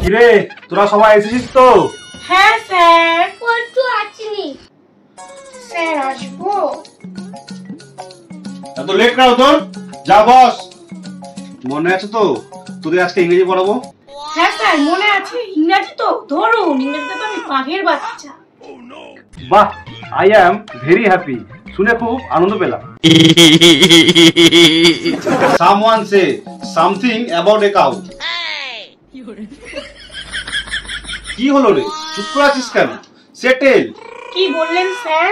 কিরে তোরা সবাই এসেছিস তো? হ্যাঁ স্যার, একটু আসিনি স্যার, আসবো। এত লেট না তোর, যা বস। মনে আছে তো তোদের আজকে ইংরেজি পড়াবো? হ্যাঁ স্যার মনে আছে, ইংরাজি তো ধরুন, ইংরেজিতে তো আমি বাঘের বাচ্চা। বাহ, আই অ্যাম ভেরি হ্যাপি, শুনে খুব আনন্দ পেলাম। Someone say something about a cow. কি হলো রে, চুপ করে আছিস কেন? সে টেল। কি বললেন sir?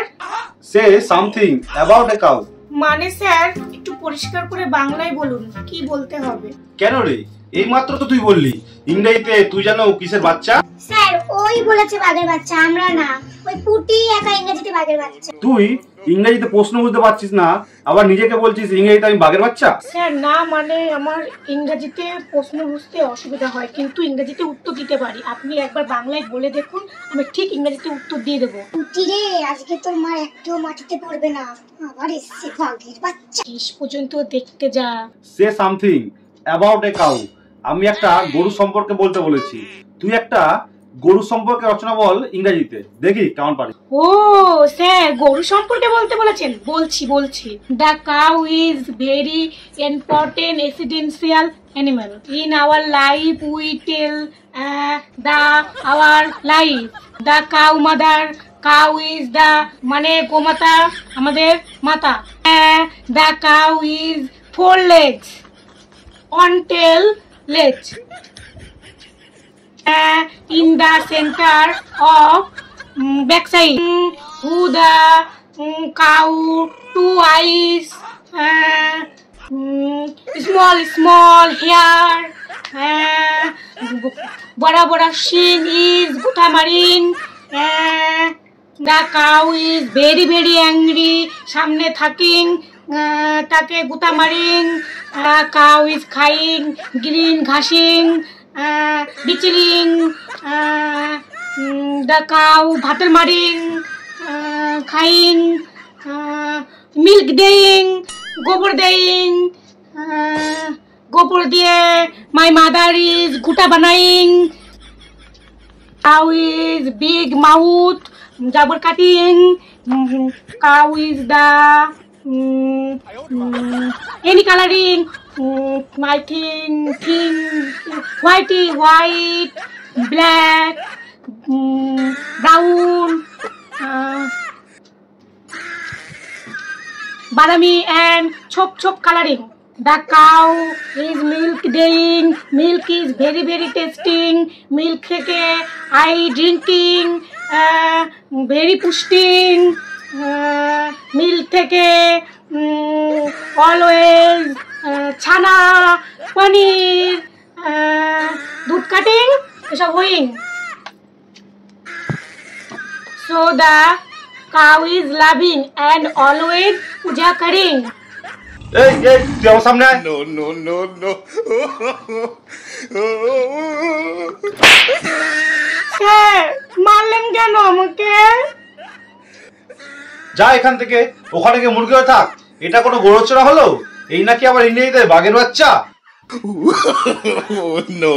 Say something about a cow. মানে স্যার একটু পরিষ্কার করে বাংলায় বলুন, কি বলতে হবে? কেন রে, এই মাত্র তো তুই বললি ইংরেজিতে তুই জানো কিসের বাচ্চা। স্যার ওই বলেছে বাঘের বাচ্চা, আমরা না। ওই পুটি একা ইংরেজিতে বাঘের বাচ্চা। তুই ইংরেজিতে প্রশ্ন বুঝতে পারছিস না, আবার নিজেকে বলছিস ইংরেজিতে আমি বাঘের বাচ্চা। স্যার না, মানে আমার ইংরেজিতে প্রশ্ন বুঝতে অসুবিধা হয়, কিন্তু ইংরেজিতে উত্তর দিতে পারি। আপনি একবার বাংলায় বলে দেখুন, আমি ঠিক ইংরেজিতে উত্তর দিয়ে দেবো। পুটি রে, আজকে তোর মা একটু মাটিতে পড়বে না, আবার এসছে বাঘের বাচ্চা। শেষ পর্যন্ত দেখতে যা। Say something about a cow. আমি একটা গরু সম্পর্কে বলতে বলেছি, তুই একটা গরু সম্পর্কে রচনা বল ইংরেজিতে, দেখি কেমন পারি। ও স্যার, গরু সম্পর্কে বলতে বলেছেন, বলছি। The cow is very important essential animal in our life. We tell the our life. The cow mother. Cow is the মানে গোমাতা, আমাদের মাতা। The cow is 4 legs on tail legs. In the center of backside. Who the cow 2 eyes. Small hair. Bada shin is gutamarin. The cow is very angry. সামনে থাকিং তাকে গুতা মারিং। Cow is খাইং গ্রিন ঘাসিং বিচিলিং। দ্য কাউ ভাতের মারিং খাইং মিল্ক দেইং গোবর দেইং। গোবর দিয়ে মাই মাদার ইজ গুটা বানাইং। কাউ ইজ বিগ মাউথ জাবর কাটিং। Cow is the any coloring. I think white, black, brown, badami and chop coloring. The cow is milk daying. Milk is very tasting. Milk থেকে I drinking. Very pushing. Milk থেকে always ছানা পনির দুধ কাটিং এসব হইং। So the cow is loving and always পূজা করিং। এই তুই আমার সামনে আয়। No. স্যার মারলেন কেন আমাকে? যা এখান থেকে, ওখানে গিয়ে মুরগি হয়ে থাক। এটা কোনো গরুচড়া হলো? এই নাকি আবার ইংরেজিতে বাঘের বাচ্চা? No.